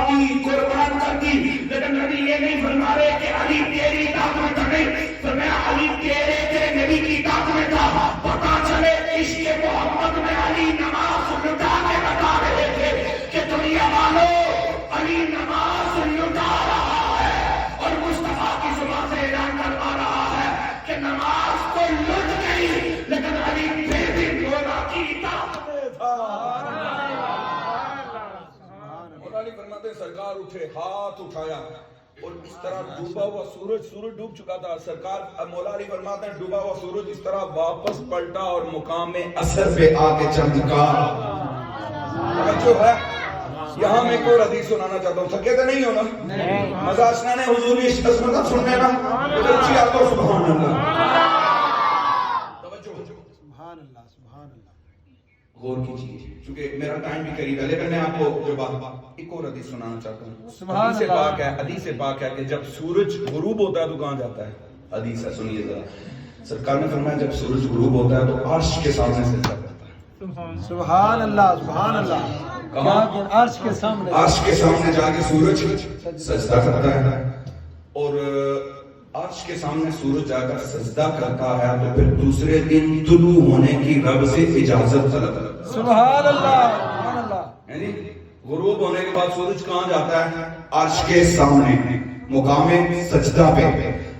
کی قربان کر دی، لیکن نبی یہ نہیں فرما رہے کہ علی تیری اطاعت میں تھا، نہیں فرمایا علی تیرے نبی کی اطاعت میں تھا۔ پتا چلے عشق محمد میں علی نماز لٹا کے بتا رہے تھے کہ دنیا والوں علی نماز لٹا رہا ہے، اور مصطفیٰ کی زبان سے اعلان کروا رہا ہے کہ نماز تو لٹ گئی لیکن علی پھر بھی مولا کی اطاعت میں تھا۔ مولا علی فرماتے ہیں سرکار اٹھے، ہاتھ اٹھایا اور اس طرح ڈوبا ہوا سورج ڈوب چکا تھا، سرکار مولا علی فرماتے ہیں ڈوبا ہوا سورج اس طرح واپس پلٹا اور مقام اثر پہ آ کے چمکا۔ توجہ ہے، یہاں میں کوئی حدیث سنانا چاہتا ہوں، تھکے تو نہیں ہونا؟ مزہ آسنا نے حضور اس عظمت سننے نا ادھر اچھی آپ کو سبحان اللہ۔ توجہ، سبحان اللہ سبحان اللہ۔ غور کیجیے چونکہ میرا ٹائم بھی قریب ہے، لیکن میں آپ کو جو بات ایک اور حدیث سنانا چاہتا ہوں۔ حدیث پاک ہے کہ جب سورج غروب ہوتا ہے تو کہاں جاتا ہے؟ حدیث ہے، سنیے ذرا۔ سرکار نے فرمایا جب سورج غروب ہوتا ہے تو عرش کے سامنے سجدہ کرتا ہے۔ سبحان اللہ سبحان اللہ۔ کہاں؟ عرش کے سامنے، عرش کے سامنے جا کے سورج سجدہ کرتا ہے، اور عرش کے سامنے سورج جا کر سجدہ کرتا ہے تو پھر دوسرے دن طلوع ہونے کی رب سے اجازت طلب کرتا ہے۔ سبحان اللہ سبحان اللہ۔ یعنی غروب ہونے کے بعد سورج کہاں جاتا ہے؟ عرش کے سامنے مقام سجدہ پہ،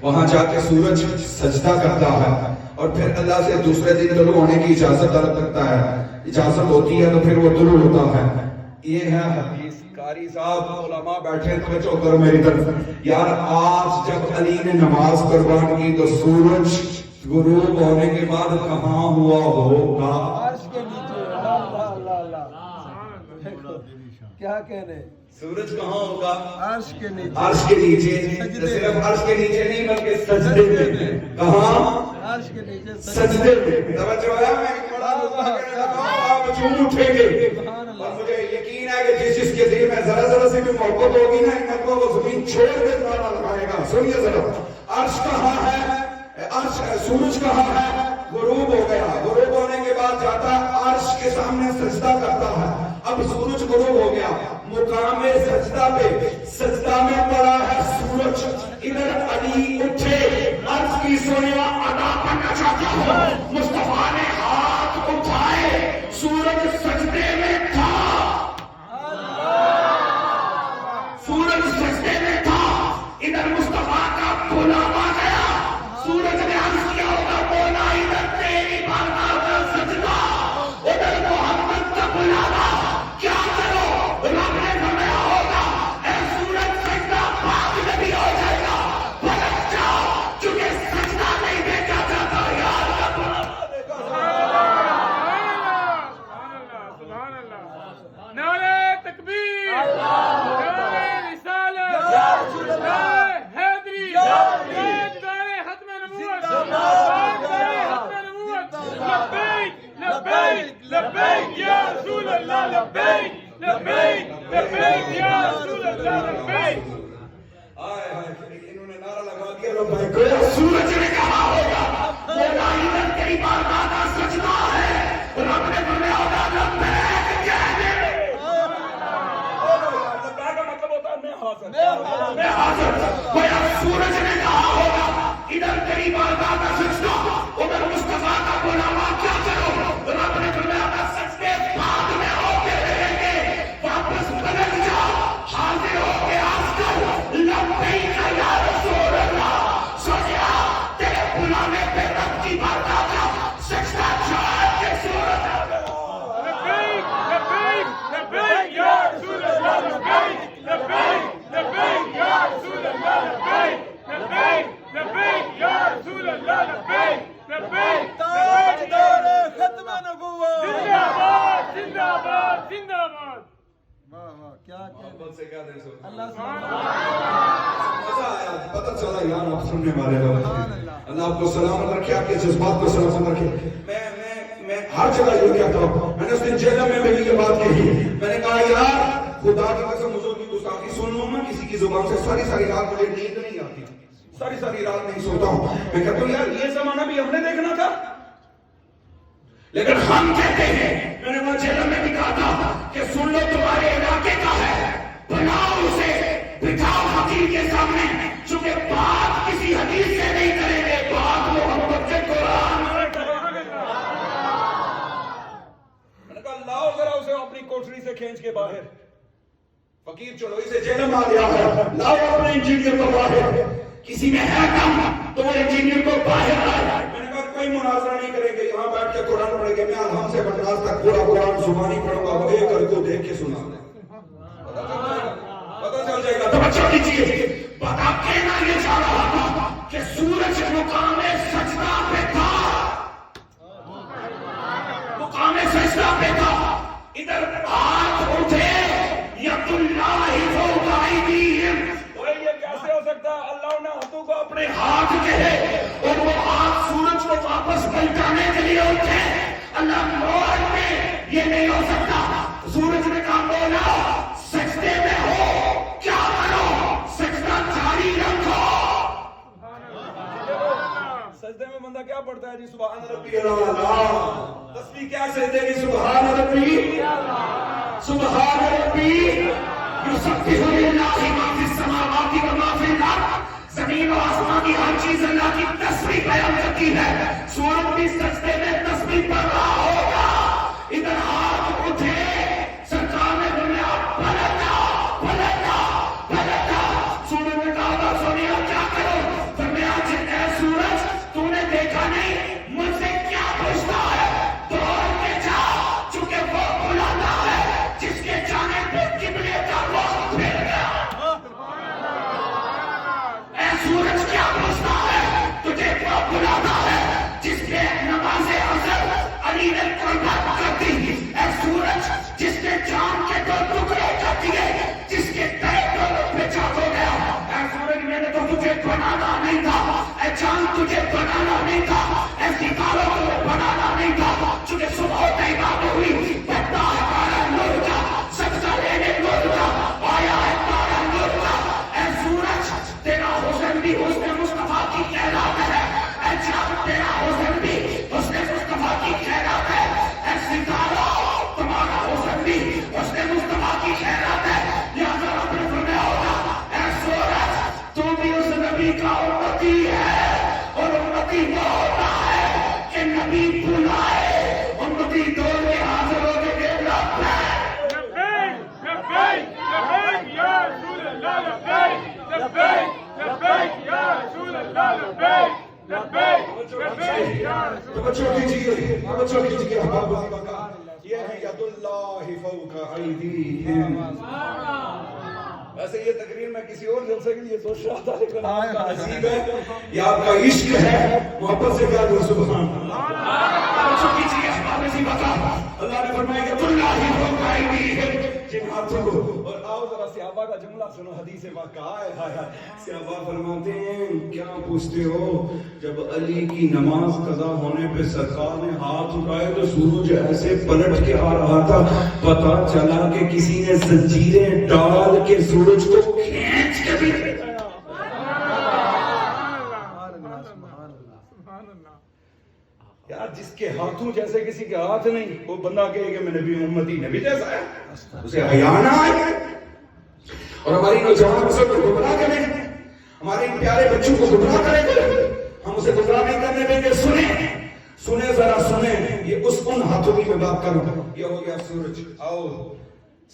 وہاں جا کے سورج سجدہ کرتا ہے اور پھر اللہ سے دوسرے دن طلوع ہونے کی اجازت طلب کرتا ہے۔ اجازت ہوتی ہے تو پھر وہ طلوع ہوتا ہے۔ یہ ہے حدیث۔ قاری صاحب علماء بیٹھے توجہ کرو میری طرف۔ یار آج جب علی نے نماز قربان کی تو سورج غروب ہونے کے بعد کہاں ہوا ہوگا؟ عرش کے نیچے۔ اللہ اللہ اللہ۔ کیا کہنے، سورج کہاں ہوگا؟ عرش کے نیچے۔ عرش کے نیچے، صرف عرش کے نیچے نہیں بلکہ سجدے میں۔ کہاں؟ عرش کے نیچے سجدے میں۔ توجہ ہے، میں ایک بڑا نقطہ کہنے لگا ہوں، آپ جھوم اٹھیں گے اور مجھے یقین ہے کہ جس کے دل میں ذرا ذرا سی بھی محبت ہوگی نا ان کو وہ زمین چھوڑ کے نعرہ لگائے گا۔ سنیے ذرا، عرش کہاں ہے؟ عرش، سورج کہاں ہے؟ غروب ہو گیا، غروب ہونے کے بعد جاتا ہے عرش کے سامنے سجدہ کرتا ہے۔ اب سورج غروب ہو گیا، مقام سجدہ پہ سجدہ میں پڑا ہے سورج، ادھر علی اٹھے، عرض کی سویا ادا کرنا چاہتا ہوں، مصطفیٰ نے ہاتھ اٹھائے، سورج سجدے میں تھا، سورج سجدے میں تھا، ادھر مصطفیٰ کا بلاوا گیا، سورج نے عرض کیا ہوگا مولا ادھر تیری بارگاہ کا سجدہ، ادھر محمد کا بلاوا، کیا کرو؟ رب نے فرمایا ہوگا اے سورج سجدہ پاک نبی ہو جائے گا، پلٹ جاؤ، چونکہ سجدہ نہیں دیکھا جاتا یار کا بلاوا دیکھا جاتا۔ سبحان اللہ، نعرہ تکبیر، نعرہ رسالت، نعرہ حیدری، نعرہ ختم نبوت، نعرہ ختم نبوت، لبیک لبیک لبیک یا رسول اللہ، لبیک لبیک لبیک یا رسول اللہ، لبیک۔ آئے آئے، انہوں نے نعرہ لگا دیا لبیک، سورج نے کہا ہوگا مولا ادھر تیری بارگاہ کا سجدہ ہے، رب نے فرمایا ہوگا لبیک کہہ دے۔ لبیک کا مطلب ہوتا ہے میں حاضر، گویا سورج نے کہا ہوگا ادھر تیری بارگاہ کا سجدہ، ادھر مصطفیٰ کا بلاوا، کیا کرو؟ رب نے فرمایا ہوگا سجدے بعد میں ہوتے رہیں گے، واپس پلٹ جاؤ، حاضر ہو کے عرض کر لبیک یا رسول اللہ، سوچیا تیرے بلانے پہ رب کی بارگاہ کا سجدہ چھوڑ کے سورج آ گیا۔ لبیک لبیک لبیک یا رسول اللہ، لبیک لبیک لبیک یا رسول اللہ، لبیک لبیک لبیک یا رسول اللہ، لبیک لبیک تاجدار ختم نبوت۔ زندہ باد زندہ باد زندہ باد۔ واہ واہ، کیا کہنے، محبت سے کہہ دیں سو اللہ سے مزہ آیا، پتہ چلا یار آپ سننے والے لوگ، اللہ آپ کو سلامت رکھے، آپ کے جذبات کو سلامت رکھے۔ میں ہر جگہ یہ کہتا ہوں، میں نے اس دن جیل میں بھی یہ بات کہی، میں نے کہا یار خدا کی قسم حضور کی گستاخی سن لوں میں کسی کی زبان سے، ساری رات مجھے نیند نہیں آتی، ساری رات نہیں سوتا ہوں، میں کہتا ہوں یار یہ زمانہ بھی ہم نے دیکھنا تھا، لیکن ہم کہتے ہیں، میں نے وہاں جیل میں بھی کہا تھا کہ سن لو تمہارے علاقے کا ہے، بناؤ چلوئی سے کھینچ کے باہر. فقیر چلوئی سے جیل میں آ گیا ہے, لاؤ اپنے انجینئر کو باہر. کسی میں ہے کم تو وہ انجینئر کو باہر لائے. میں نے کہا کوئی مناظرہ نہیں کریں گے, یہاں بیٹھ کے قرآن پڑھیں گے. میں ہم سے بنگاز تک پورا قرآن زبانی پڑھوں گا, وہ ایک کو دیکھ کے سنا دیں, پتہ چل جائے گا. توجہ دیجیے, بتا کہنا یہ چاہ رہا تھا کہ سورج مقام سجدہ پہ تھا, مقام سجدہ پہ تھا. ادھر ہاتھ اٹھے ید اللہ فوق ایدیہم, یہ کیسے ہو سکتا ہے؟ اللہ نے ہاتھوں کو اپنے ہاتھ کہے اور وہ ہاتھ سورج کو واپس پلٹانے کے لیے اٹھے. اللہ موت میں یہ نہیں ہو سکتا. سورج نے کہا مولا سجدے میں ہو, کیا کرو, سجدہ جاری رکھو. سجدے میں بندہ کیا پڑھتا ہے جی؟ سبحان ربی اللہ. تسبیح کیا سجدے کی؟ سبحان ربی, سبحان ربی. یسبح للہ ما فی السماوات و ما فی الارض, زمین و آسمان کی ہر چیز اللہ کی تسبیح بیان کرتی ہے. سورج بھی سجدے میں تسبیح پڑھ رہا ہوگا. ادھر ہاتھ اٹھے, سرکار نے بولا پلٹا پلٹا پلٹا. سورج نے کہا سونیا کیا کرو؟ فرمایا اے سورج تو نے دیکھا نہیں مجھ سے کیا پوچھتا ہے, دوڑ کے جا, چونکہ وہ بلاتا ہے جس کے جانے پہ قبلے کا وقت پھر گیا. اے سورج کیا پوچھتا ہے, تجھے وہ بلاتا ہے جس کے نماز عصر علی نے قربان کر دی. اے سورج جس کے جان کے دو ٹکڑے کر دیے, جس کے تئے دونوں پہ چاک ہو گیا. اے سورج میں نے تو تجھے بنانا نہیں تھا, اے چاند تجھے بنانا نہیں تھا, اے ستاروں کو بنانا نہیں تھا. تجھے صبح ہوتے ہی بات ہوئی بڑھتا ہے تارا نور کا, سجدہ لینے نور کا, آیا ہے تارا نور کا. اے سورج تیرا حسن بھی حسن مصطفیٰ کی خیرات ہے, اے چاند تیرا حسن بھی حسن مصطفیٰ کی خیرات ہے, اے ستارہ تمہارا حسن بھی حسن مصطفیٰ کی خیرات ہے. لہذا رب نے فرمایا ہوگا اے سورج تو بھی اس نبی کا امتی ہے, اور امتی وہ ہوتا ہے کہ نبی بلائے, امتی دوڑ کے حاضر ہو کے دیکھ رہا ہے. لبیک لبیک یا رسول اللہ, لبیک لبیک لبیک یا رسول اللہ, لبیک لبیک لبیک یا رسول اللہ. توجہ کیجیے, توجہ کیجیے احباب کا, یہ ہے ید اللہ فوق ایدیہم. ویسے یہ تقریر میں کسی اور جلسے کے لیے سوچ رہا تھا, لیکن آپ کا عجیب ہے, یہ آپ کا عشق ہے, محبت سے کہہ دو سبحان اللہ. توجہ کیجیے احباب اسی بتا, اللہ نے فرمایا کہ اللہ فوق ایدیہم, جن ہاتھوں کو. اور آؤ ذرا صحابہ کا جملہ سنو, حدیث پاک کا ہے. صحابہ فرماتے ہیں کیا پوچھتے ہو, جب علی کی نماز قضا ہونے پہ سرکار نے ہاتھ اٹھائے تو سورج ایسے پلٹ کے آ رہا تھا, پتا چلا کہ کسی نے زنجیریں ڈال کے سورج کو کھینچ کے بھی. یار جس کے ہاتھوں جیسے کسی کے ہاتھ نہیں, وہ بندہ کہے کہ میں نبی امتی نبی جیسا ہے, اسے حیا نہ آئے. اور ہماری نوجوان نسل کو گمراہ کریں, ہمارے ان پیارے بچوں کو گمراہ کریں گے, ہم اسے گمراہ نہیں کرنے دیں گے. سنیں ذرا سنیں, یہ ان ہاتھوں کی میں بات کروں. یہ ہو گیا سورج. آؤ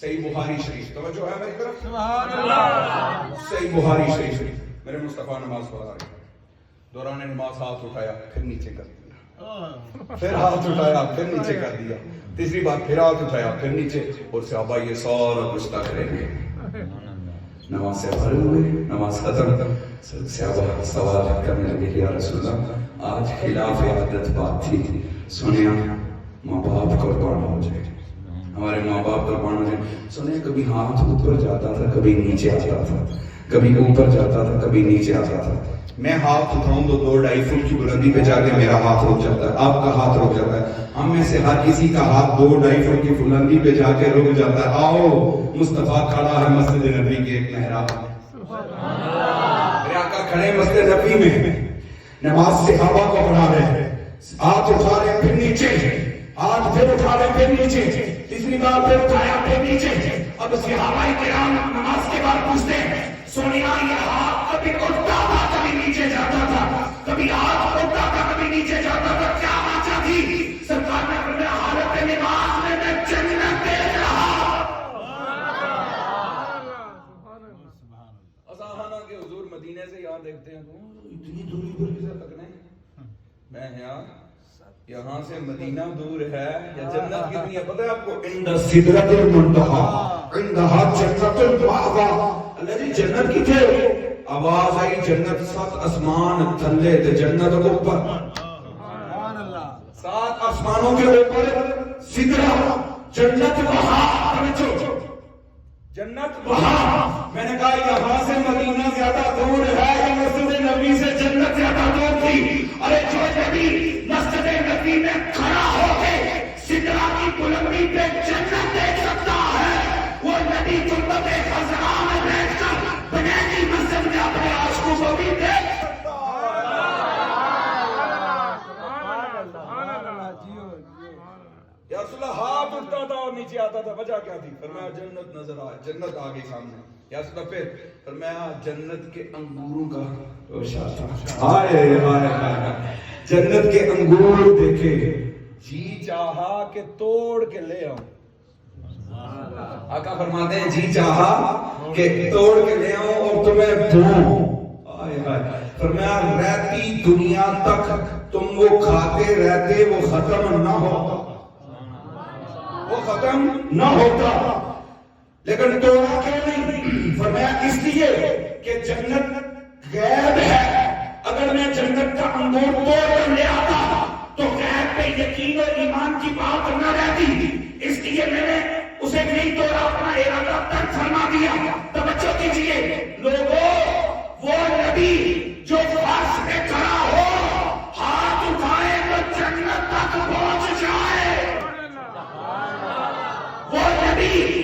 صحیح بخاری شریف, توجہ ہے میری طرف, سبحان اللہ. صحیح بخاری شریف, میرے مصطفیٰ نماز پڑھا رہے, دوران نماز ہاتھ اٹھایا پھر نیچے کر دیا, پھر ہاتھ اٹھایا پھر نیچے کر دیا, تیسری بار پھر ہاتھ اٹھایا پھر نیچے. اور صحابہ یہ سارا کچھ تک رہ گئے. نماز سے فارغ ہوئے, نماز ختم, صحابہ سوال کرنے لگے یا رسول اللہ آج خلاف عادت بات تھی, سنیا ماں باپ قربان ہو جائے, ہمارے ماں باپ قربان ہو جائے. سنیا کبھی ہاتھ اوپر جاتا تھا کبھی نیچے آتا تھا, کبھی اوپر جاتا تھا کبھی نیچے آتا تھا. میں ہاتھ اٹھاؤں تو 2-2.5 فٹ کی بلندی پہ جا کے میرا ہاتھ رک جاتا ہے, آپ کا ہاتھ رک جاتا ہے. ہم میں سے ہر کسی کا ہاتھ 2-2.5 فٹ کی بلندی پہ جا کے رک جاتا ہے. آؤ مصطفیٰ کھڑا ہے مسجد نبی کے ایک محراب میں, میرے آقا کھڑے مسجد نبی میں, نماز صحابہ کو پڑھا رہے ہیں, ہاتھ اٹھا رہے ہیں پھر نیچے, ہاتھ پھر اٹھا رہے ہیں پھر نیچے, تیسری بار پھر اٹھایا پھر نیچے. اب صحابہ کرام نماز کے بعد پوچھتے ہیں سونیا یہ ہاتھ کبھی اٹھتا تھا کبھی نیچے جاتا تھا, کبھی ہاتھ اٹھتا تھا کبھی نیچے جاتا تھا, کیا وجہ تھی؟ سرکار نے فرمایا حالت نماز میں جنت دیکھ رہا. دیکھتے ہیں تو اتنی دوری پر کسے تکنے میں یہاں سے مدینہ دور ہے یا جنت کتنی ہے پتہ ہے آپ کو؟ عند سدرۃ المنتہا عندہا جنت المأوی. اللہ جی جنت کتھے؟ آواز آئی جنت 7 آسمان تھلے تے جنت اوپر. سبحان اللہ. 7 آسمانوں کے اوپر سدرہ جنت وہاں. جنت وہاں. میں نے کہا یہاں سے مدینہ زیادہ دور ہے یا مسجد نبی سے جنت زیادہ دور تھی؟ ارے جو نبی مسجد نبی میں کھڑا ہو کے سدرہ کی بلندی پہ جنت دیکھ سکتا ہے وہ نبی جنت خضراء میں بیٹھ کر بنیادی مسجد میں اپنے عاشقوں کو بھی دیکھ سکتا ہے. یا رسول اللہ ہاتھ اٹھتا تھا اور نیچے آتا تھا، وجہ کیا تھی؟ فرمایا جنت نظر آئے، جنت آ گئی سامنے. یا رسول اللہ پھر فرمایا جنت کے انگوروں کا روشا تھا. ہائے ہائے ہائے جنت کے انگور دیکھے جی چاہا کہ توڑ کے لے آؤں. آقا فرماتے ہیں جی چاہا کہ توڑ کے لے آؤں اور تمہیں دوں. فرمایا رہتی دنیا تک تم وہ کھاتے رہتے وہ ختم نہ ہوتا، وہ ختم نہ ہوتا. لیکن توڑا کیوں نہیں؟ فرمایا اس لیے کہ جنت غیب ہے. اگر میں جنت کا انگور توڑ کر لے آتا تو غیب پہ یقین اور ایمان کی بات نہ رہتی. اس لیے میں نے اسے نہیں توڑا، اپنا ارادہ ترک فرما دیا. توجہ کیجیے لوگوں، وہ نبی جو فرش پہ کھڑا ہو ہاتھ اٹھائے تو جنت تک پہنچ جائے. وہ نبی